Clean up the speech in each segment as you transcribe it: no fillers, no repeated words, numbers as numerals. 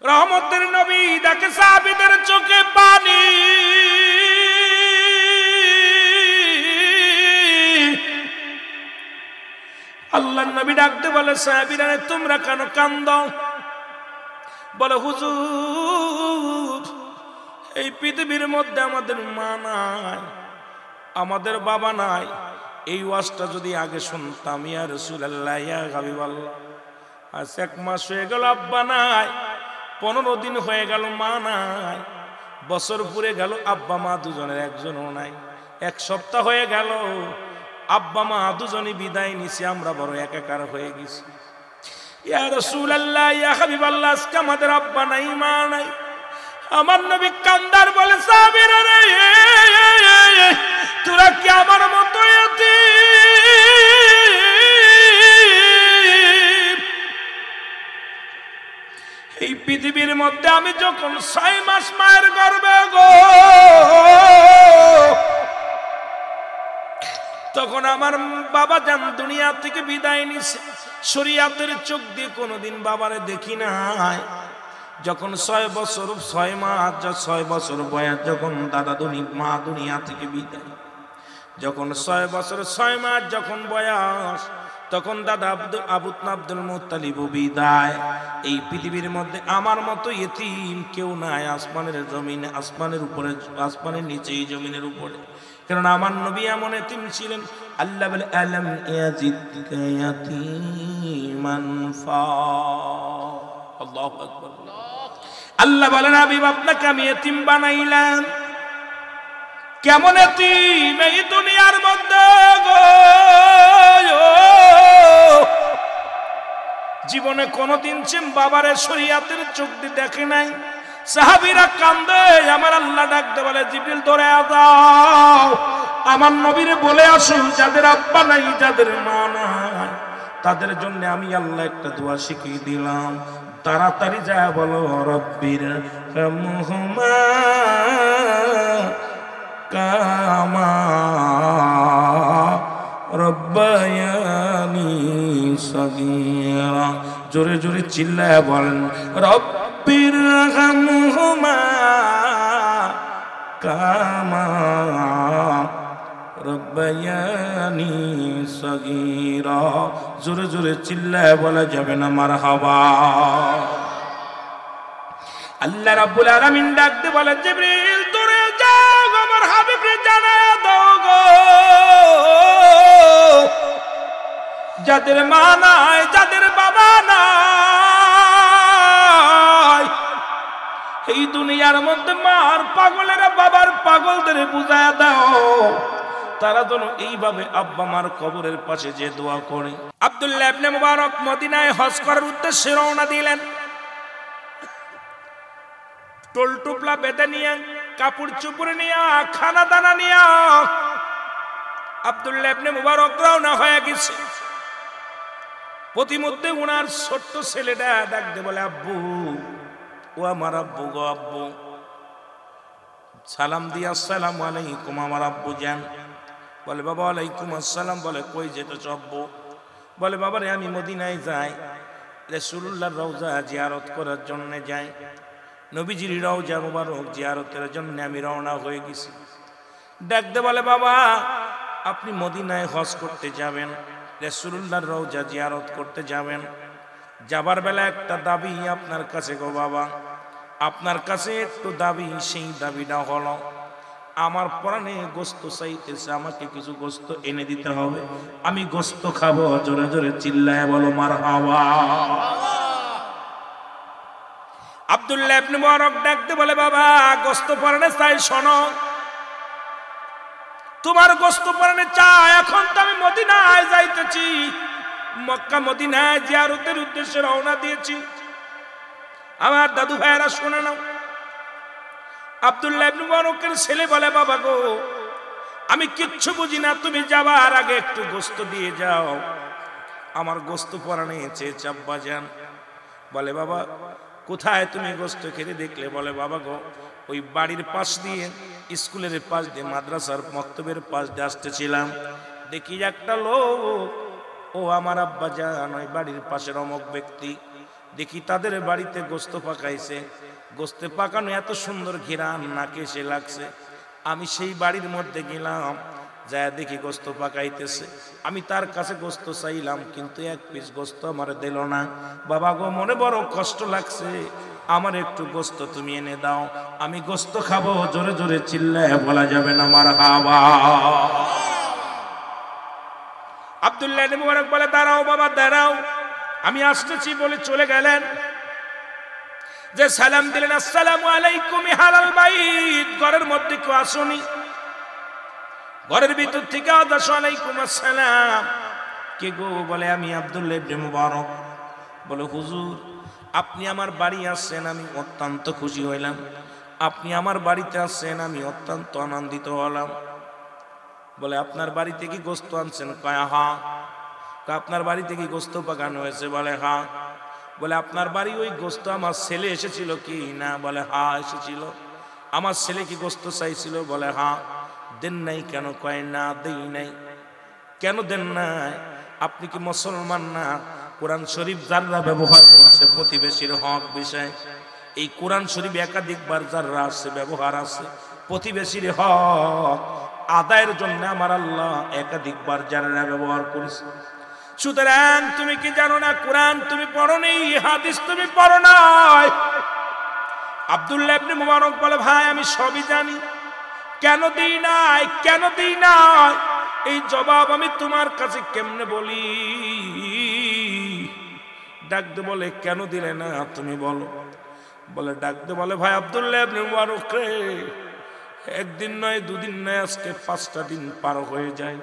রহমতের নবী দেখে সাহাবীদের চোখে পানি। আল্লাহর নবী ডাকতে বলে, সাহাবীরা তোমরা কেন কান্দো? বলে, হুজুর এই পৃথিবীর মধ্যে আমাদের মা নাই, আমাদের বাবা নাই। এই ওয়াজটা যদি আগে শুনতাম, ইয়া রাসূলুল্লাহ, ইয়া হাবিবাল্লাহ। আজ 1 মাস হয়ে গেল আব্বা নাই, 15 দিন হয়ে গেল মা নাই, বছর পুরে গেল আব্বা মা দুজনের একজনও নাই, 1 সপ্তাহ হয়ে গেল আব্বা মা দুজনই বিদায় নিছে, আমরা বড় একাকার হয়ে গেছি। ইয়া রাসূলুল্লাহ, ইয়া হাবিবাল্লাহ, আজকে আমাদের আব্বা নাই মা নাই। আমার নবী কান্দার বলে, সাহাবীরা রে তোরা কি আমার মতো এতিম? এই পৃথিবীর মধ্যে আমি যখন 6 মাস মায়ের গর্ভে গো, তখন আমার বাবা জান দুনিয়া থেকে বিদায় নিছে। শরীয়তের চোখ দিয়ে কোনোদিন বাবারে দেখি নাই। যখন 6 বছর 6 মাস 6 বছর বয়স, যখন মা দুনিয়া থেকে বিদায়, যখন 6 বছর 6 মাস যখন বয়স, তখন দাদা আব্দুল মুত্তালিব বিদায়। এই পৃথিবীর মধ্যে আমার মতো ইতিম কেউ নাই, আসমানের জমিনে, আসমানের উপরে, আসমানের নিচে, জমিনের উপরে। কারণ আমার নবী এমন ইতিম ছিলেন। আল্লাহ বলে, আলাম ইয়াজিদকা ইয়াতীমান ফা। আল্লাহু আকবার। আল্লাহ বলেন, হাবিব আপনাকে আমি ইতিম বানাইলাম। কেমন ইতিম? এই দুনিয়ার মধ্যে গো জীবনে কোনদিন বাবারে শরীয়তের চোখ দিয়ে দেখে নাই। সাহাবীরা কান্দে, আমার আল্লাহ ডাকতে বলে, জিবরিল ধরে দাও, আমার নবীরে বলে আসুন যাদের আব্বা নাই, যাদের মা নাই, তাদের জন্য আমি আল্লাহ একটা দোয়া শিখিয়ে দিলাম। তাড়াতাড়ি যায় বলো, রব্বির রহমহুমা কামা রব্বায়ানি সগীরা। জোরে জোরে চিল্লায় বলেন, রব্বির রহমহুমা কামা রব্বায়ানি সগীরা। জোরে জোরে চিল্লায় বলা যাবে না মারহাবা। আল্লাহ রাব্বুল আলামিন ডাকতে বলে, জিবরিল দূরে যাও, আমার হাবিবরে জানায়া দাও গো, যাদের মা নাই, যাদের বাবা নাই, এই দুনিয়ার মধ্যে মার পাগলেরা বাবার পাগলদের বুঝায়া দাও, তারা যেন এইভাবে আব্বা মার কবরের পাশে যে দোয়া করে। আব্দুল্লাহ ইবনে মুবারক মদিনায় হজ করার উদ্দেশ্যে রওনা দিলেন। টোল টুপলা বেঁধে নিয়ে, কাপড় চুপড় নিয়ে, খানা দানা নিয়ে আব্দুল্লাহ ইবনে মুবারক রওনা হয়ে গেছে। প্রতিমধ্যে উনার ছোট্ট ছেলেটা ডাকতে বলে, আব্বু, ও আমার আব্বু গো, আব্বু। সালাম দিয়ে, আসসালামু আলাইকুম আমার আব্বু যান। বলে, বাবা ওয়ালাইকুম আসসালাম। বলে, কই যেতেছ আব্বু? বলে, বাবা রে আমি মদিনায় যাই, রাসূলুল্লাহর রওজা জিয়ারত করার জন্য যাই, নবীজির রওজা মুবারক জিয়ারতের জন্য আমি রওনা হয়ে গেছি। ডাকতে বলে, বাবা আপনি মদিনায় হজ করতে যাবেন, রাসূলুল্লাহর রওজা জিয়ারত করতে যাবেন, যাবার বেলা একটা দাবি আপনার কাছে গো বাবা, আপনার কাছে একটু দাবি। সেই দাবিটা হলো, আমার প্রাণে গোস্ত চাইতেছে, আমাকে কিছু গোস্ত এনে দিতে হবে, আমি গোস্ত খাবো। জোরে জোরে চিল্লায় বলো মারহাবা। আব্দুল্লাহ ইবনে মুবারক ডাকতে বলে, বাবা গোস্ত প্রাণে চাই, শোনো, তোমার গোস্ত প্রাণে চাই, এখন তো আমি মদিনায় যাইতেছি, মক্কা মদিনায় জিয়ারতের উদ্দেশ্যে রওনা দিয়েছি। আমার দাদু ভাইয়েরা শুনে নাও। আব্দুল্লাহ ইবনে মুবারকের ছেলে বলে, বাবা গো আমি কিচ্ছু বুঝি না, তুমি যাবার আগে একটু গোস্ত দিয়ে যাও, আমার গোস্ত পরাণে চেয়ে চাব্বা যান। বলে, বাবা কোথায় তুমি গোস্ত খেতে দেখলে? বলে, বাবা গো ওই বাড়ির পাশ দিয়ে, স্কুলের পাশ দিয়ে, মাদ্রাসার মক্তবের পাশ দিয়ে আসতেছিলাম, দেখি একটা লোক, ও আমার আব্বা জান ওই বাড়ির পাশের অমুক ব্যক্তি, দেখি তাদের বাড়িতে গোস্ত পাকাইছে, গোস্তে পাকানো এত সুন্দর ঘিরান নাকে এসে লাগছে। আমি সেই বাড়ির মধ্যে গেলাম, যায় দেখি গোস্ত পাকাইতেছে। আমি তার কাছে গোস্ত চাইলাম, কিন্তু এক পিস গোস্ত আমার দিল না। বাবা গো, মনে বড় কষ্ট লাগছে, আমার একটু গোস্ত তুমি এনে দাও, আমি গোস্ত খাবো। জোরে জোরে চিল্লায় বলা যাবে না মারহাবা। আব্দুল্লাহ ইবনে মুবারক বলে, দাঁড়াও বাবা দাঁড়াও, আমি আসতেছি বলে চলে গেলেন। যে সালাম দিলেন, আসসালামু আলাইকুম হালাল বাইত, ঘরের মধ্যে কেউ আসুনি। ঘরের ভিতর থেকে ওয়ালাইকুম আসসালাম। কে গো? বলে আমি আব্দুল্লাহ ইবনে মুবারক। বলে হুজুর, আপনি আমার বাড়ি আসছেন, আমি অত্যন্ত খুশি হইলাম। আপনি আমার বাড়িতে আসছেন, আমি অত্যন্ত আনন্দিত হলাম। বলে আপনার বাড়িতে কি গোস্ত আনছেন? কয় হ্যাঁ। আপনার বাড়িতে কি গোস্ত পাকানো হয়েছে? বলে হ্যাঁ। বলে আপনার বাড়ি ওই গোস্ত আমার ছেলে এসেছিল কি না? বলে হ্যাঁ এসেছিল। আমার ছেলে কি গোস্ত চাইছিল? বলে হ্যাঁ। দেন নাই কেন? কয় না দেই নাই। কেন দেন নাই? আপনি কি মুসলমান না? কোরআন শরীফ যারা ব্যবহার করছে প্রতিবেশীর হক বিষয়, এই কোরআন শরীফ একাধিকবার যারা আছে ব্যবহার আছে প্রতিবেশীর হক আদায়ের জন্য আমার আল্লাহ একাধিকবার যারা ব্যবহার করেছে। সুতরাং তুমি কি জানো না কোরআন তুমি পড়ো নি, হাদিস তুমি পড়ো নাই? আব্দুল্লাহ ইবনে মুবারক বলে, ভাই আমি সবই জানি, কেন দিই নাই, কেন দিই নাই এই জবাব আমি তোমার কাছে কেমনে বলি? ডাকতে বলে, কেন দিলে না তুমি বলো। বলে ডাকতে বলে, ভাই আব্দুল্লাহ ইবনে মুবারক রে, একদিন নয় দুদিন নয়, আজকে 5টা দিন পার হয়ে যায়।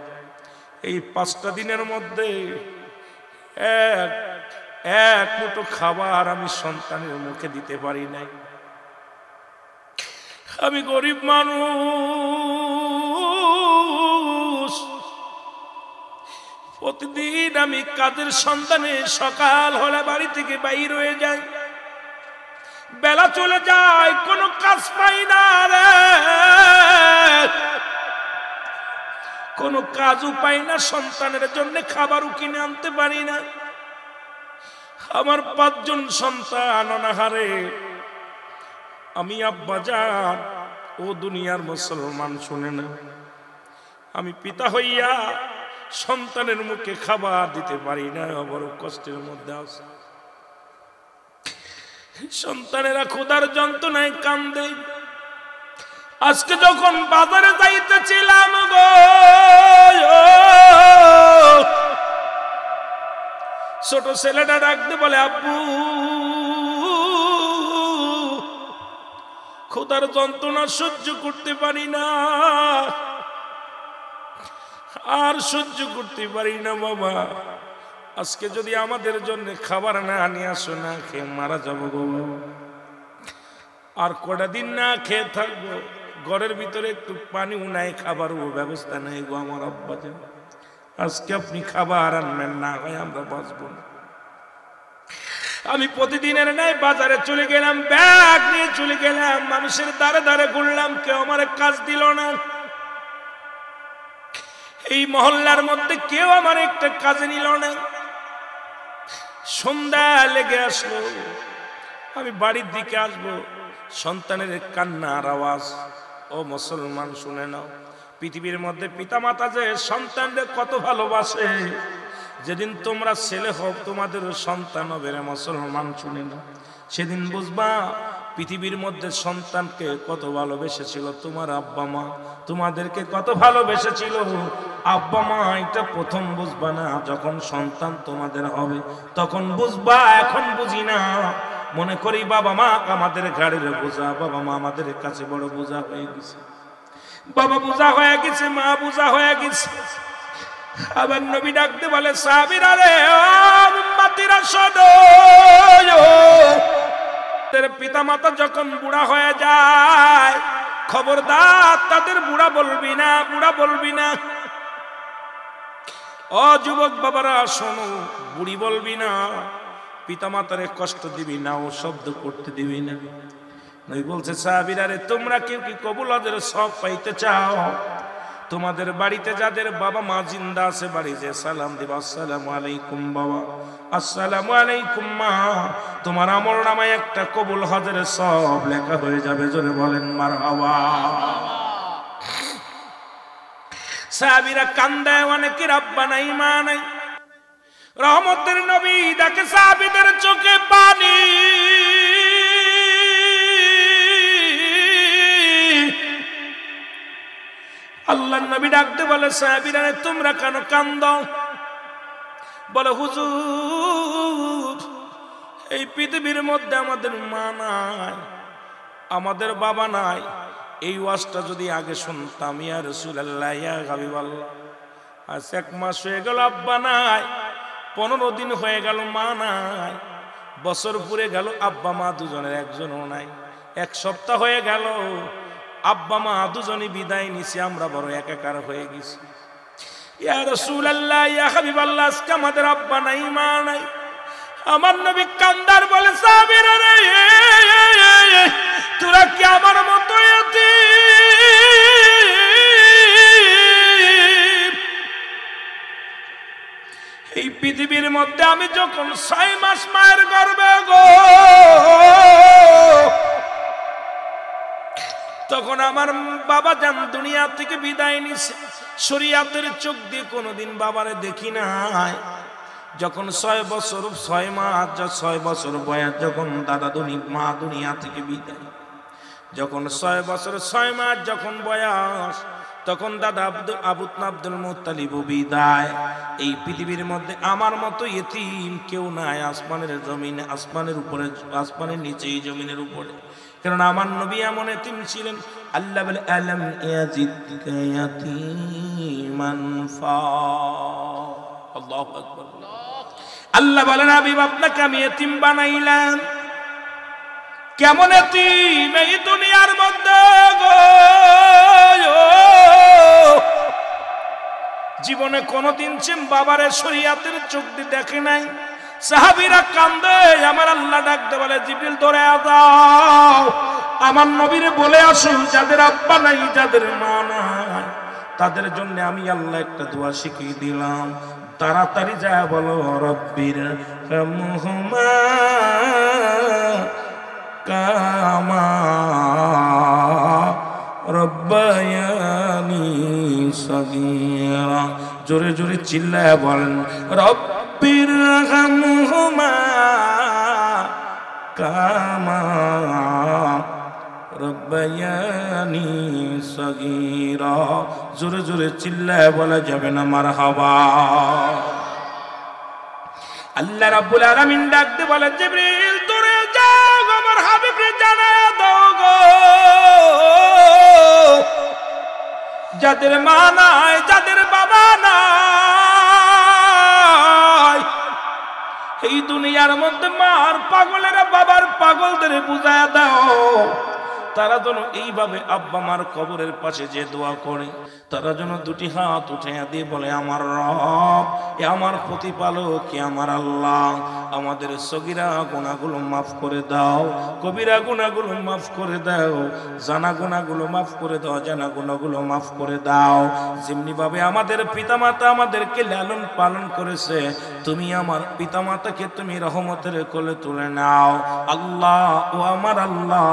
এই 5টা দিনের মধ্যে এক মুঠো খাবার আমি সন্তানের মুখে দিতে পারি নাই। আমি গরিব মানুষ, প্রতিদিন আমি কাজের সন্ধানে সকাল হলে বাড়ি থেকে বাইর হয়ে যাই, বেলা চলে যায়, কোনো কাজ পাই না রে, কোনো কাজও পাই না, সন্তানের জন্য খাবারও কিনে আনতে পারি না। আমার 5 জন সন্তান অনাহারে। আমি আব্বাজান, ও দুনিয়ার মুসলমান শুনে না, আমি পিতা হইয়া সন্তানের মুখে খাবার দিতে পারি না, বড় কষ্টের মধ্যে আছে। সন্তানেরা ক্ষুধার যন্ত্রণায় কান্দে। আজকে যখন বাজারে যাইতেছিলাম গো, ছোট ছেলেটা ডাকতে বলে, আব্বু ক্ষুধার যন্ত্রণা সহ্য করতে পারি না, আর সহ্য করতে পারি না বাবা, আজকে যদি আমাদের জন্য খাবার না নিয়ে আসো, না খেয়ে মারা যাবো গো, আর কটা দিন না খেয়ে থাকবো, ঘরের ভিতরে একটু পানিও নাই, খাবারও ব্যবস্থা নেই গো আমার আব্বাজান, আজকে আপনি খাবার আনবেন, না হয় আমরা বাঁচবো না। আমি প্রতিদিনের ন্যায় বাজারে চলে গেলাম, ব্যাগ নিয়ে চলে গেলাম, মানুষের দ্বারে দ্বারে ঘুরলাম, কেউ আমার কাজ দিল না। এই মহল্লার মধ্যে কেউ আমার একটা কাজে নিল না। সন্ধ্যা লেগে আসলো, আমি বাড়ির দিকে আসবো, সন্তানের কান্নার আওয়াজ। ও মুসলমান শুনে নাও, পৃথিবীর মধ্যে পিতামাতা যে সন্তানদের কত ভালোবাসে, যেদিন তোমরা ছেলে হও তোমাদেরও সন্তান হবে রে মুসলমান শুনে নাও, সেদিন বুঝবা পৃথিবীর মধ্যে সন্তানকে কত ভালোবেসেছিল তোমার আব্বা মা, তোমাদেরকে কত ভালোবেসেছিল আব্বা মা। এটা প্রথম বুঝবা না, যখন সন্তান তোমাদের হবে তখন বুঝবা, এখন বুঝি না। মনে করি বাবা মা আমাদের ঘাড়ের বোঝা, বাবা মা আমাদের কাছে বড় বোঝা হয়ে গেছে, বাবা বোঝা হয়ে গেছে, মা বোঝা হয়ে গেছে। আবার নবী ডাকতে বলে, সাহাবীরা রে, ও উম্মতিরা শোনো, তাদের পিতা মাতা যখন বুড়া হয়ে যায়, খবরদার তাদের বুড়া বলবি না, বুড়া বলবি না। ও যুবক বাবারা শোনো, বুড়ি বলবি না, পিতা মাতারে কষ্ট দিবি না, ও শব্দ করতে দিবি না। নবী বলছে, সাহাবীরা রে, তোমরা কেউ কি কবুল হজের সওয়াব পাইতে চাও? তোমাদের বাড়িতে যাদের বাবা মা জিন্দা আছে বাড়ি যে সালাম দিবা, আসসালামু আলাইকুম বাবা, আসসালামু আলাইকুম মা। তোমার আমলনামায় একটা কবুল হজের সব লেখা হয়ে যাবে। জোরে বলেন মারহাবা। সাহাবীরা কান্দে, অনেকের আব্বা নাই মা নাই। রহমতের নবী দেখে সাহাবীদের চোখে পানি। আল্লাহর নবী ডাকতে বলে, সাহাবীরা তোমরা কেন কান্দো? বলে, হুজুর এই পৃথিবীর মধ্যে আমাদের মা নাই, আমাদের বাবা নাই। এই ওয়াজটা যদি আগে শুনতাম, ইয়া রাসূলুল্লাহ, ইয়া হাবিবাল্লাহ, আজ 1 মাস হয়ে গেল আব্বা নাই, 15 দিন হয়ে গেল মা নাই, বছর পুরে গেল আব্বা মা দুজনের একজনও নাই, 1 সপ্তাহ হয়ে গেল আব্বা মা দুজনই বিদায় নিছে, আমরা বড় একাকার হয়ে গেছি। ইয়া রাসূলুল্লাহ, ইয়া হাবিবাল্লাহ, আজকে আমাদের আব্বা নাই মা নাই। আমার নবী কান্দার বলে, সাহাবীরা রে তোরা কি আমার মতো এতিম? এই পৃথিবীর মধ্যে আমি যখন 6 মাস মায়ের গর্ভে গো, তখন আমার বাবা জান দুনিয়া থেকে বিদায় নিছে। শরীয়তের চোখ দিয়ে কোনোদিন বাবারে দেখি নাই। যখন 6 বছর 6 মাস 6 বছর বয়স, যখন দাদা মা দুনিয়া থেকে বিদায়, যখন 6 বছর 6 মাস যখন বয়স, তখন দাদা আব্দুল মুত্তালিব বিদায়। এই পৃথিবীর মধ্যে আমার মতো ইতিম কেউ নাই, আসমানের জমিনে, আসমানের উপরে, আসমানের নিচে, জমিনের উপরে। কারণ আমার নবী এমন ইতিম ছিলেন। আল্লাহ বলে, আলাম ইয়াজিদকা ইয়াতীমান ফা। আল্লাহু আকবার। আল্লাহ বলেন, হাবিব আপনাকে আমি ইতিম বানাইলাম। কেমন ইতিম? এই দুনিয়ার মধ্যে গো জীবনে কোনদিন বাবারে শরীয়তের চোখ দিয়ে দেখে নাই। সাহাবীরা কান্দে, আমার আল্লাহ ডাকতে বলে, জিবরিল ধরে দাও, আমার নবীরে বলে আসুন যাদের আব্বা নাই, যাদের মা নাই, তাদের জন্য আমি আল্লাহ একটা দোয়া শিখিয়ে দিলাম। তাড়াতাড়ি যায় বলো, রব্বির রহমহুমা কামা রব্বায়ানি সগীরা। জোরে জোরে চিল্লায় বলেন, রব্বির রহমহুমা কামা রব্বায়ানি সগীরা। জোরে জোরে চিল্লায় বলা যাবে না মারহাবা। আল্লাহ রাব্বুল আলামিন ডাকতে বলে, জিবরিল দূরে যাও, আমার হাবিবরে জানায়া দাও গো, যাদের মা নাই, যাদের বাবা নাই, এই দুনিয়ার মধ্যে মার পাগলেরা বাবার পাগলদের বুঝায়া দাও, তারা যেন এইভাবে আব্বা মার কবরের পাশে যে দোয়া করে, তারা যেন 2টি হাত উঠাইয়া দিয়ে বলে, আমার রব, এ আমার প্রতিপালক, কে আমার আল্লাহ, আমাদের সগীরা গুনাহগুলো মাফ করে দাও, কবিরা গুনাহগুলো মাফ করে দাও, জানা গুনাহগুলো মাফ করে দাও, জানা গুনাহগুলো মাফ করে দাও। যেমনি ভাবে আমাদের পিতামাতা আমাদেরকে লালন পালন করেছে, তুমি আমার পিতামাতাকে তুমি রহমতের কোলে তুলে নাও। আল্লাহ, ও আমার আল্লাহ,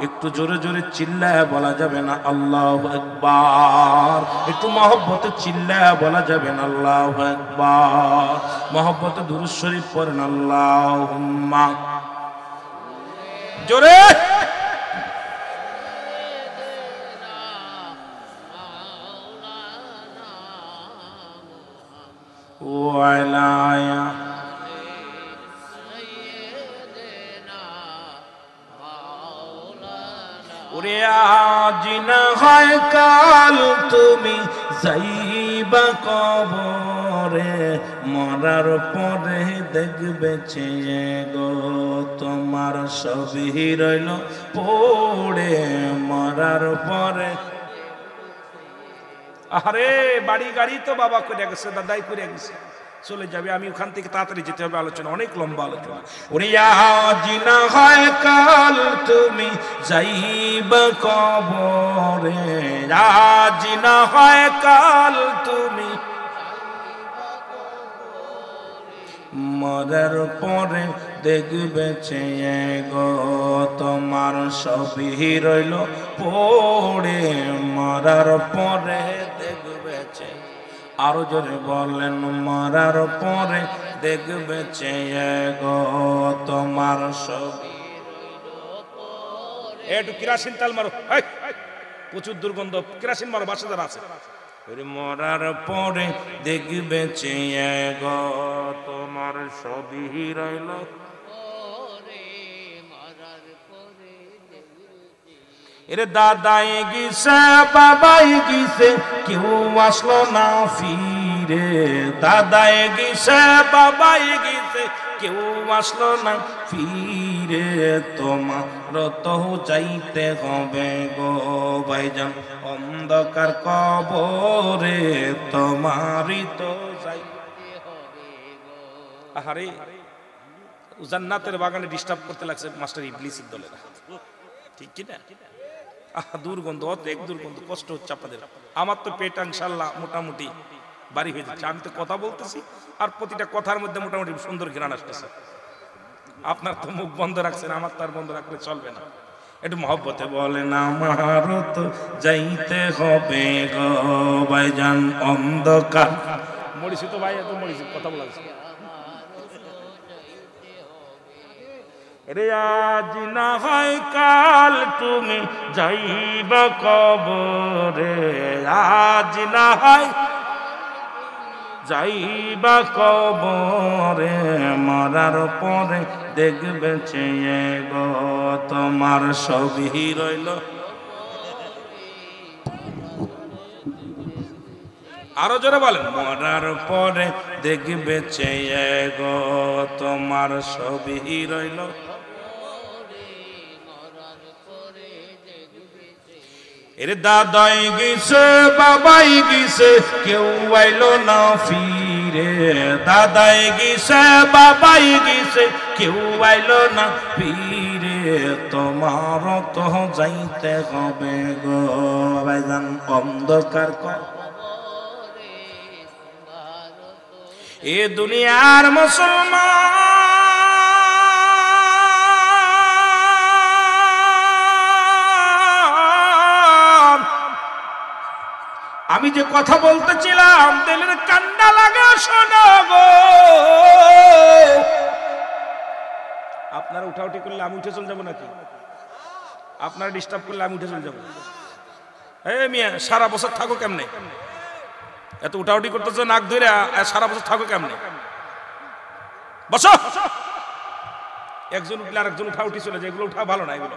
একটু জোরে জোরে চিল্লায় বলা যাবে না আল্লাহু আকবার? একটু মহব্বতে চিল্লায় বলা যাবে না আল্লাহু আকবার? মহব্বতে দুরূদ শরীফ পড়েন, আল্লাহুম্মা জোরে। ওয়ালায়া ওরে আজ না হয় কাল তুমি যাইবা কবরে, মরার পরে দেখবে চেয়ে গো, তোমার সবই রইল পড়ে মরার পরে। আরে বাড়ি গাড়ি তো বাবা করে গেছে, দাদাই করে গেছে, চলে যাবে, আমি ওখান থেকে তাড়াতাড়ি যেতে হবে, আলোচনা অনেক লম্বা আলোচনা। ওরে আজ না হয় কাল তুমি যাইবা কবরে, আজ না হয় কাল তুমি মরার পরে দেখবে চেয়ে গো, তোমার সবই রইল পড়ে, মরার পরে দেখবে চেয়ে, আরো জোরে বলেন, মরার পরে দেখবে চেয়ে গো, তোমার সবই রইল পড়ে। একটু কেরাসিন তেল মারো, প্রচুর দুর্গন্ধ, কেরাসিন মারো, বাসাদার আছে। মরার পরে দেখবে চেয়ে গো, তোমার সবই রইল পরে, মরার পরে এরে দাদাই গিয়েছে বাবাই গিয়েছে কেউ আসলো না ফিরে, দাদাই গিয়েছে বাবাই গিয়েছে কেউ আসলো না ফিরে, তোমার তো যাইতে হবে গো ভাইজান অন্ধকার কবরে, তোমারই তো যাইতে হবে গো। আহারে জান্নাতের বাগানে ডিস্টার্ব করতে লাগছে মাস্টার ইবলিসের দলেরা, ঠিক কি না? দুর্গন্ধ, অনেক দুর্গন্ধ, কষ্ট হচ্ছে আপনাদের। আমার তো পেট ইনশাআল্লাহ মোটামুটি বাড়ি হয়ে যাচ্ছে, আমি তো কথা বলতেছি আর প্রতিটা কথার মধ্যে মোটামুটি সুন্দর ঘ্রাণ আসতেছে। আপনার তো মুখ বন্ধ রাখছেন, আমার তো আর বন্ধ রাখলে চলবে না। একটু মহব্বতে বলেন, আমারও তো যাইতে হবে গো ভাইজান অন্ধকার, মরিছি তো ভাই, এত মরিছি কথা বলা যাচ্ছে। রে আজ না হয় কাল তুমি যাইবা কবরে, আজ না হয় যাইবা কবরে, মরার পরে দেখবে চেয়ে গো, তোমার সবই রইল। আরো জোরে বলেন, মরার পরে দেখবে চেয়ে গো, তোমার সবই রইল। এর দাদাই গেছে বাবাই গেছে কেউ আইলো না ফিরে, দাদাই গেছে বাবাই গেছে কেউ আইলো না ফিরে, তোমার তো যাইতে হবে গো ভাইজান অন্ধকার কবরে। এ দুনিয়ার মুসলমান আমি যে কথা বলতেছিলাম দিলের কান্না লাগে শোনো গো, আপনারা উঠাউঠি করলে আমি উঠে চলে যাবো নাকি? আপনারা ডিস্টার্ব করলে আমি উঠে চলে যাবো? এই মিয়া সারা বছর থাকো কেমনে? এত উঠাউঠি করতেছো নাক ধরে, সারা বছর থাকো কেমনে? বসো। একজন উঠলে আর একজন উঠাউঠি চলে যায়, এগুলো উঠা ভালো না, এগুলো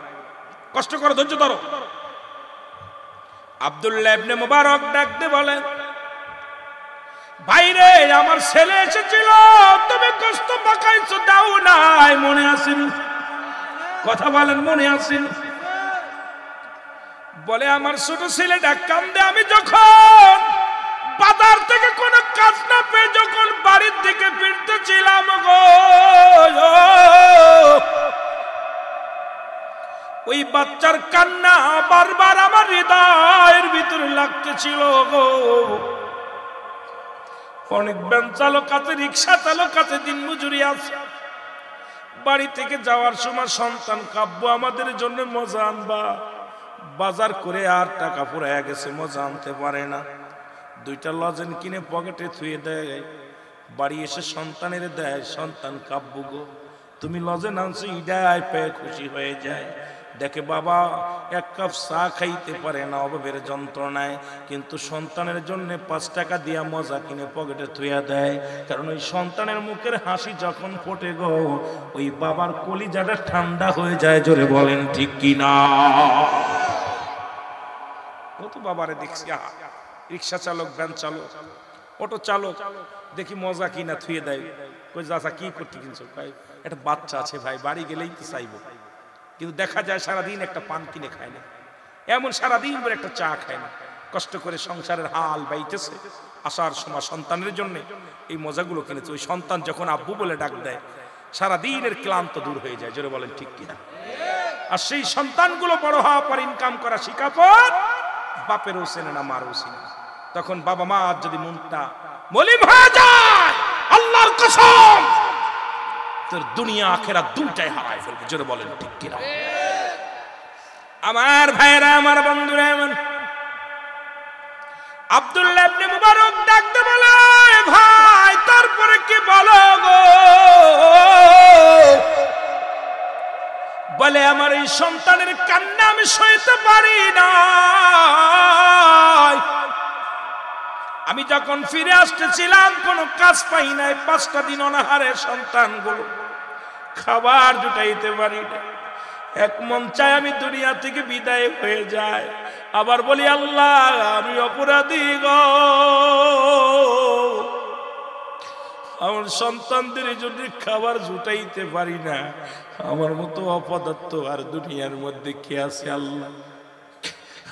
কষ্ট করো, ধৈর্য ধরো। আব্দুল্লাহ ইবনে মুবারক ডাকতে বলেন, ভাইরে আমার ছেলে এসেছিল, তুমি কষ্ট পাকাইছো দাও নাই, মনে আসেনি? কথা বলেন, মনে আসেনি? বলে আমার ছোট ছেলেটা কান্দে, আমি যখন বাজার থেকে কোনো কাজ না পেয়ে যখন বাড়ির দিকে ফিরতেছিলাম গো, ওই বাচ্চার কান্না বারবার আমার হৃদয়ের ভিতরে লাগতেছিল গো। অনেক ভ্যান চালক আছে, রিক্সা চালক আছে, দিন মজুরি আছে, বাড়ি থেকে যাওয়ার সময় সন্তান কাব্য আমাদের জন্য মজা আনবা, বাজার করে আর টাকা ফুরাইয়া গেছে, মজা আনতে পারে না, দুইটা লজেন কিনে পকেটে থুয়ে দেয়, বাড়ি এসে সন্তানের দেয়, সন্তান কাব্য গো তুমি লজেন আনছো, ইডাই পেয়ে খুশি হয়ে যায়, দেখে বাবা এক কাপ চা খাইতে পারে না অভাবের যন্ত্রণায়, কিন্তু সন্তানের জন্য 5 টাকা দিয়া মজা কিনে পকেটে থুইয়া দেয়, কারণ ওই সন্তানের মুখের হাসি যখন ফোটে গো, ওই বাবার কলিজাটা ঠান্ডা হয়ে যায়। জোরে বলেন ঠিক কিনা? কত বাবারে দেখছি, রিক্সা চালক, ভ্যান চালক, অটো চালক, দেখি মজা কিনা থুয়ে দেয়, কই চাচা কি করতে কিনছো? একটা বাচ্চা আছে ভাই, বাড়ি গেলেই তো চাইবো, কিন্তু দেখা যায় সারাদিন একটা পান কিনে খায় না, এমন সারাদিন পরে একটা চা খায় না, কষ্ট করে সংসারের হাল বাইতেছে, আসার সময় সন্তানের জন্য এই মজাগুলো কিনেছে। ওই সন্তান যখন আব্বু বলে ডাক দেয় সারাদিনের ক্লান্ত দূর হয়ে যায়, জোরে বলেন ঠিক কিনা? আর সেই সন্তানগুলো বড় হওয়া পর ইনকাম করা শিখা পর বাপেরও চেনে না, মারও চেনে না। তখন বাবা মা যদি মনটা মলিন হয়ে যায়, আল্লাহর কসম তোর দুনিয়া আখিরাত দুটাই হারায় ফেলবে, জোরে বলেন ঠিক কিনা? আমার ভাইরা, আমার বন্ধুরা, এমন আব্দুল্লাহ ইবনে মুবারক ডাকতে বলে, ভাই তারপরে কি বলো গো? বলে আমার এই সন্তানের কান্না আমি সইতে পারি না। আমি যখন ফিরে আসতেছিলাম কোনো কাজ পাই নাই, 5টা দিন অনাহারে সন্তানগুলো খাবার জুটাইতে পারি না। এক মন চায় আমি দুনিয়া থেকে বিদায় হয়ে যায়, আবার বলি আল্লাহ আমি অপরাধী গো, আমার সন্তানদের জন্য খাবার জুটাইতে পারি না, আমার মতো অপদার্থ আর দুনিয়ার মধ্যে কে আছে আল্লাহ?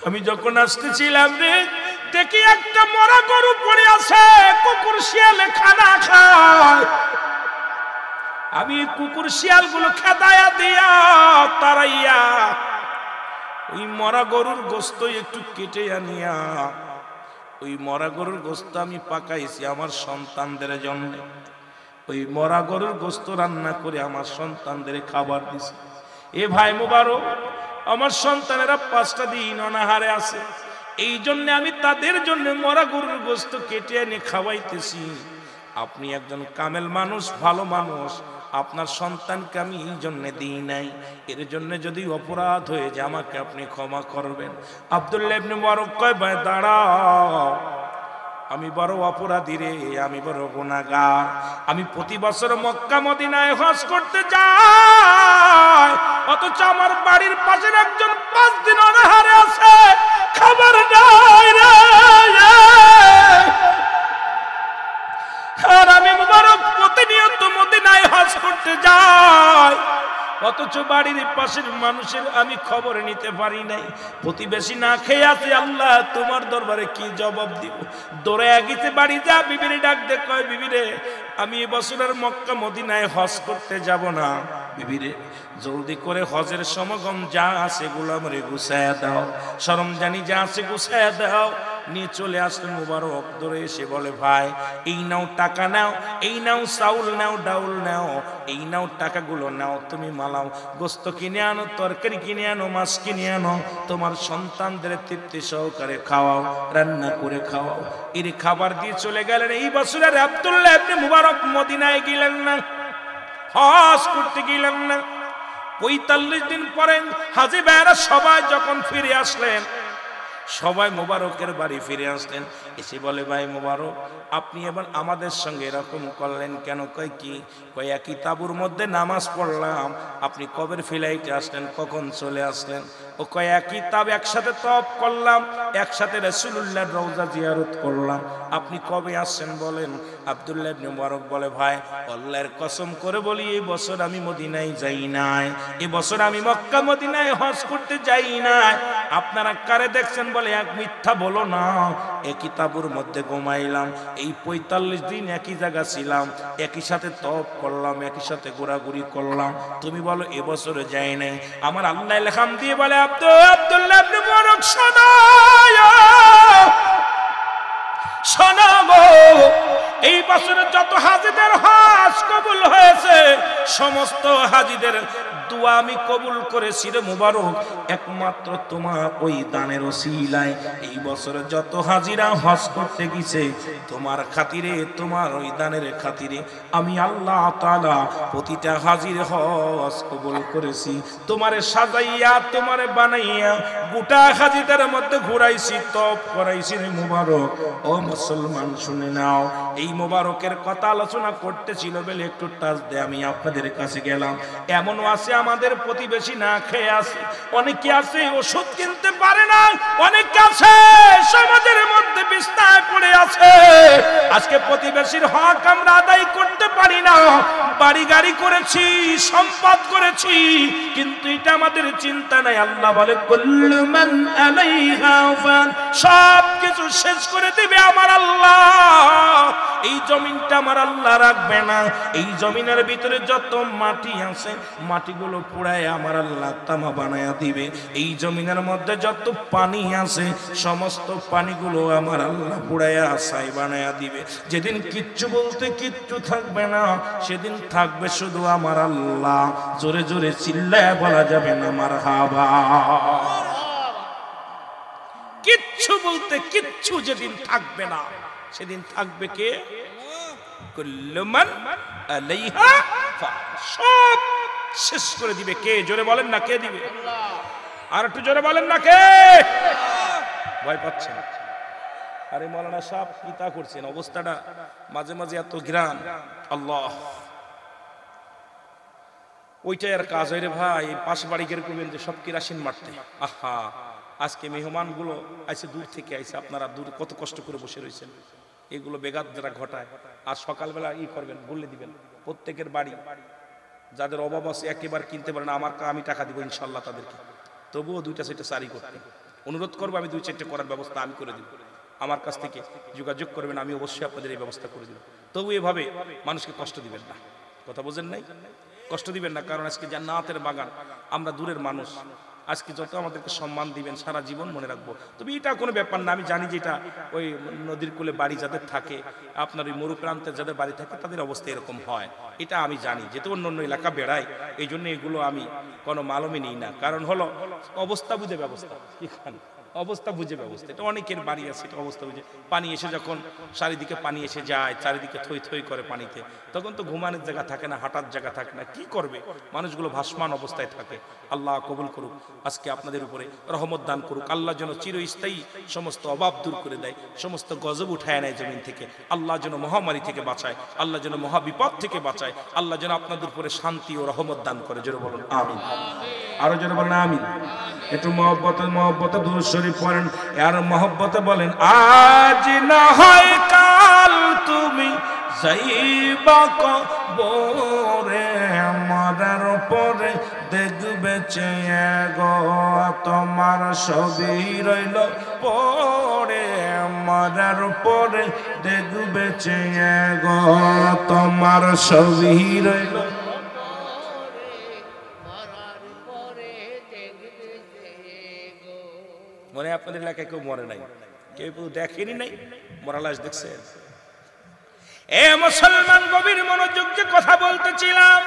আমি যখন আসতেছিলাম রে, দেখি একটা মরা গরু পড়ে আছে, কুকুর শিয়ালে খানা খায়। আমি কুকুর শিয়াল গুলো খেদায়া দিয়া তারাইয়া ওই মরা গরুর গোস্ত একটু কেটে আনিয়া ওই মরা গরুর গোস্ত আমি পাকাইছি আমার সন্তানদের জন্য। ওই মরা গরুর গোস্ত রান্না করে আমার সন্তানদের খাবার দিছি। এ ভাই মুবারক, আমার সন্তানেরা 5টা দিন অনাহারে আছে, এই জন্য আমি তাদের জন্য মরা গরুর গোস্ত কেটে এনে খাওয়াইতেছি। আপনি একজন কামেল মানুষ, ভালো মানুষ, আপনার সন্তানকে আমি এই জন্য দিই নাই, এর জন্য যদি অপরাধ হয়ে যায় আমাকে আপনি ক্ষমা করবেন। আব্দুল্লাহ ইবনে মুবারক কয়, ভাই দাঁড়াও, আমি বড় অপরাধী রে, আমি বড় গুনাহগার। আমি প্রতি বছর মক্কা মদিনায় হজ করতে যাই, অথচ আমার বাড়ির পাশের একজন 5 দিন অনাহারে আছে, খাবার নাই রে। আর আমি মুবারক প্রতিনিয়ত মদিনায় হজ করতে যাই, অথচ বাড়ির পাশের মানুষের আমি খবর নিতে পারি নাই। প্রতিবেশী না খেয়ে আছে, আল্লাহ তোমার দরবারে কি জবাব দিব? দৌড়ে গেছে বাড়ি, যা বিবিরে ডাক দে, কয় বিবিরে আমি এবছরের মক্কা মদিনায় হজ করতে যাব না, বিবিরে জলদি করে হজের সমাগম যা আছে এগুলো আমারে গুছায়া দাও, সরঞ্জানি যা আছে গুছায়া দাও। নিয়ে চলে আসলেন মুবারক, ধরে এসে বলে, ভাই এই নাও টাকা নাও, এই নাও চাউল নাও, ডাউল নাও, এই নাও টাকাগুলো নাও, তুমি মালাও, গোস্ত কিনে আনো, তরকারি কিনে আনো, মাছ কিনে আনো, তোমার সন্তানদের তৃপ্তি সহকারে খাওয়াও, রান্না করে খাওয়াও। এর খাবার দিয়ে চলে গেলেন। এই বছরের আব্দুল্লাহ ইবনে মুবারক মদিনায় গেলেন না, হজ করতে গেলেন না। 45 দিন পরে হাজী ভাইরা সবাই যখন ফিরে আসলেন, সবাই মুবারকের বাড়ি ফিরে আসলেন। এসে বলে, ভাই মুবারক আপনি এবার আমাদের সঙ্গে এরকম করলেন কেন? কয় কি? কয় একই তাঁবুর মধ্যে নামাজ পড়লাম, আপনি কবের ফ্লাইটে আসলেন, কখন চলে আসলেন? ও কয় একই তাব, একসাথে তওয়াফ করলাম, একসাথে রাসূলুল্লাহর রওজা জিয়ারত করলাম, আপনি কবে আসছেন বলেন? আব্দুল্লাহ ইবনে মুবারক বলে, ভাই আল্লাহর কসম করে বলি এই বছর আমি মদিনায় যাই নাই, এই বছর আমি মক্কা মদিনায় হজ করতে যাই নাই। আপনারা কারে দেখছেন? বলে এক মিথ্যা বলো না, একই তাঁবুর মধ্যে ঘুমাইলাম, এই 45 দিন একই জায়গা ছিলাম, একই সাথে তওয়াফ করলাম, একই সাথে ঘোরাঘুরি করলাম, তুমি বলো এবছরে যাই নাই। আমার আল্লাহ লেখাম দিয়ে বলে, আব্দুল্লাহ ইবনে মুবারক শোনো গো, এই বছরে যত হাজীদের হজ কবুল হয়েছে সমস্ত হাজীদের দোয়া আমি কবুল করেছি রে মুবারক, একমাত্র তোমার ওই দানের ওসিলায় এই বছরে যত হাজীরা হজ করতে গেছে তোমার খাতিরে, তোমার ওই দানের খাতিরে আমি আল্লাহ তাআলা প্রতিটা হাজীর হজ কবুল করেছি। তোমারে সাজাইয়া, তোমারে বানাইয়া গোটা হাজীদের মধ্যে ঘুরাইছি, তওয়াফ করাইছি রে মুবারক। ও মুসলমান শুনে নাও, এই মুবারকের কথা আলোচনা করতেছিল শোবেলে একটু টাচ দেয়, আমি আপনাদের কাছে গেলাম। এমনও আছে আমাদের প্রতিবেশী না খেয়ে আছে, অনেকে আছে ওষুধ কিনতে পারে না, অনেকে আছে সমাজের মধ্যে বিস্তায় পড়ে আছে। আজকে প্রতিবেশীর হক আমরা আদায় করতে পারি না। বাড়ি গাড়ি করেছি, সম্পদ করেছি, কিন্তু এটা আমাদের চিন্তা নাই। আল্লাহ বলে কুল্লু মান আলাইহা ফান, সব কিছু শেষ করে দিবে আমার আল্লাহ। এই জমিনটা আমার আল্লাহ রাখবে না। এই জমিনের ভিতরে যত মাটি আছে মাটিগুলো পুড়ায় আমার আল্লাহ তামা বানায়া দিবে। এই জমিনের মধ্যে যত পানি আছে সমস্ত পানিগুলো আমার আল্লাহ পুড়ায়া ছাই বানায়া দিবে। যেদিন কিচ্ছু বলতে কিচ্ছু থাকবে না, সেদিন থাকবে শুধু আমার আল্লাহ। জোরে জোরে চিল্লায় বলা যাবে না মারহাবা। কিচ্ছু বলতে কিচ্ছু যেদিন থাকবে না, সেদিন থাকবে কে? কুল্লু মান আলাইহা ফান, সব শেষ করে দিবে কে? জোরে বলেন না, কে দিবে? আর একটু জোরে বলেন না, কে? ভয় পাচ্ছেন? আরে মাওলানা সাহেব কি তা করছেন? অবস্থাটা মাঝে মাঝে এত গ্রাম, আল্লাহ ওইটাই আর কাজ হয় রে ভাই। পাশ বাড়ি গেলে করবেন যে সব কেরাসিন মারতে। আহা, আজকে মেহমানগুলো আইসে দূর থেকে আইসে, আপনারা দূর কত কষ্ট করে বসে রয়েছেন, এগুলো বেগাত যারা ঘটায়। আর সকালবেলা ই করবেন, বললে দিবেন প্রত্যেকের বাড়ি যাদের অভাব আছে একেবারে কিনতে পারে না, আমি টাকা দিব ইনশাল্লাহ তাদেরকে। তবুও দুইটা সেটা সারি করতে অনুরোধ করবো, আমি 2-4টে করার ব্যবস্থা আমি করে দিব। আমার কাছ থেকে যোগাযোগ করবেন, আমি অবশ্যই আপনাদের এই ব্যবস্থা করে দিব। তবু এভাবে মানুষকে কষ্ট দিবেন না, কথা বোঝেন নাই? কষ্ট দিবেন না, কারণ আজকে জান্নাতের বাগান, আমরা দূরের মানুষ। আজকে যত আমাদেরকে সম্মান দিবেন সারা জীবন মনে রাখবো। তবে এটা কোনো ব্যাপার না, আমি জানি যে এটা ওই নদীর কূলে বাড়ি যাদের থাকে, আপনার ওই মরুপ্রান্তের যাদের বাড়ি থাকে তাদের অবস্থা এরকম হয়, এটা আমি জানি। যেহেতু অন্য অন্য এলাকা বেড়াই, এই জন্য এগুলো আমি কোনো মালুমই নিই না। কারণ হলো অবস্থা বুঝে ব্যবস্থা, এখানে অবস্থা বুঝে ব্যবস্থা। এটা অনেকের বাড়ি আছে, এটা অবস্থা বুঝে। পানি এসে যখন চারিদিকে পানি এসে যায়, চারিদিকে থই থই করে পানিতে, তখন তো ঘুমানোর জায়গা থাকে না, হাঁটার জায়গা থাকে না, কি করবে? মানুষগুলো ভাসমান অবস্থায় থাকে। আল্লাহ কবুল করুক, আজকে আপনাদের উপরে রহমত দান করুক। আল্লাহ যেন চিরস্থায়ী সমস্ত অভাব দূর করে দেয়, সমস্ত গজব উঠায় নেয় জমিন থেকে। আল্লাহ যেন মহামারী থেকে বাঁচায়, আল্লাহ যেন মহাবিপদ থেকে বাঁচায়। আল্লাহ যেন আপনাদের উপরে শান্তি ও রহমত দান করে। জোরে বলুন আমিন। আরো জোরে বলেন আমিন। একটু মহব্বতে দুরূদ শরীফ পড়েন, আর মহব্বতে বলেন আজ না হয় কাল তুমি যাইবা কবরে, মরার পরে দেখবে চেয়ে গো তোমার ছবি রইল পড়ে, মরার পরে দেখবে চেয়ে গো তোমার ছবি রইল। মনে আপনাদের এলাকায় কেউ মরে নাই, কেউ দেখেনি নাই, মরা লাশ দেখছেন? এ মুসলমান, গভীর মনোযোগ যে কথা বলতেছিলাম,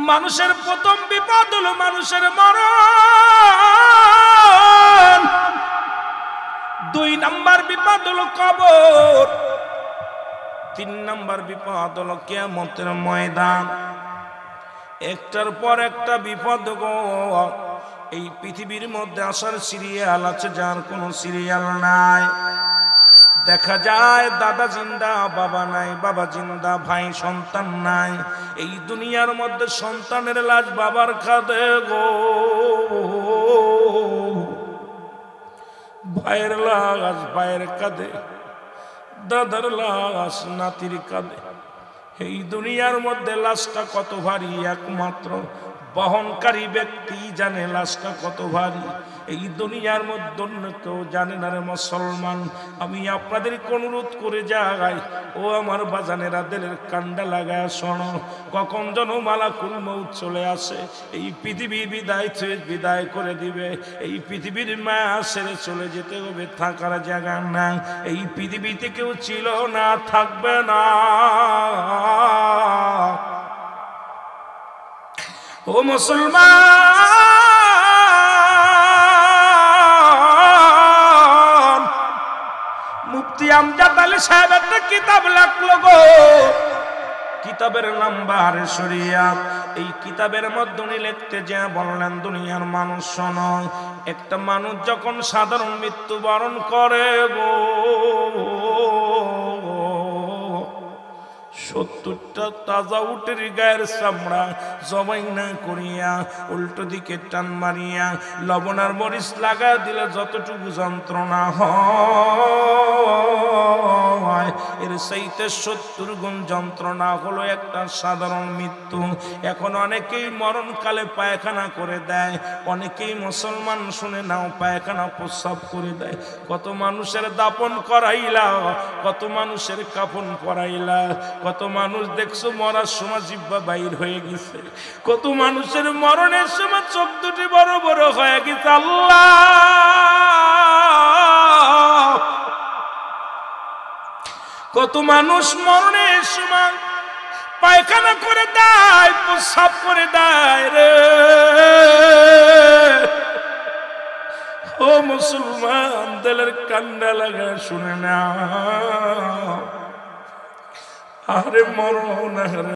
মানুষের প্রথম বিপদ হলো মানুষের মরণ। 2 নাম্বার বিপদ হলো কবর। 3 নাম্বার বিপদ হলো কিয়ামতের ময়দান। একটার পর একটা বিপদ গো। এই পৃথিবীর মধ্যে আসার সিরিয়াল আছে, যার কোনো সিরিয়াল নাই। দেখা যায় দাদা জিন্দা, বাবা নাই, বাবা জিন্দা, ভাই সন্তান নাই। এই দুনিয়ার মধ্যে সন্তানের লাশ বাবার কাঁধে গো, ভাইয়ের লাশ ভাইয়ের কাঁধে, দাদার লাশ নাতির কাঁধে। এই দুনিয়ার মধ্যে লাশটা কত ভারী একমাত্র বহনকারী ব্যক্তি জানে লাশটা কত ভারী। এই দুনিয়ার মধ্যে অন্য কেউ জানে না রে মুসলমান। আমি আপনাদেরকে অনুরোধ করে যাই, ও আমার বাজানেরা, দিলের কান্ডা লাগায় শোনো। কখন যেন মালাকুল মউত চলে আসে, এই পৃথিবী বিদায় করে দিবে। এই পৃথিবীর মায়া ছেড়ে চলে যেতে হবে, থাকার জায়গা না। এই পৃথিবীতে কেউ ছিল না, থাকবে না। ও মুসলমান, মুফতি আমজাদ আলী সাহেব একটা কিতাব লেখলো গো, কিতাবের নাম বাহারে শরিয়াত। এই কিতাবের মধ্যে উনি লিখতে যা বললেন, দুনিয়ার মানুষ শোনো, একটা মানুষ যখন সাধারণ মৃত্যুবরণ করে গো, 70টা তাজা উটের গায়ের চামড়া জবাই না করিয়া উল্টো দিকে টান মারিয়া লবণ আর মরিচ লাগা দিলে যতটুকু যন্ত্রণা হয় এর চাইতে 70 গুণ যন্ত্রণা হলো একটা সাধারণ মৃত্যু। এখন অনেকেই মরণকালে পায়খানা করে দেয়, অনেকেই মুসলমান শুনে নাও পায়খানা প্রস্রাব করে দেয়। কত মানুষের দাপন করাইলা, কত মানুষের কাফন পরাইলা, কত মানুষ দেখছো মরার সময় জিহ্বা বাইর হয়ে গেছে, কত মানুষের মরণের সময় চোখ দুটি বড় বড় হয়ে গেছে। আল্লাহ, কত মানুষ মরণের সময় পায়খানা করে দেয়, প্রস্রাব করে দেয় রে। ও মুসলমান, দিলের কান্ডা লাগা শুনে না, আরে মরণ।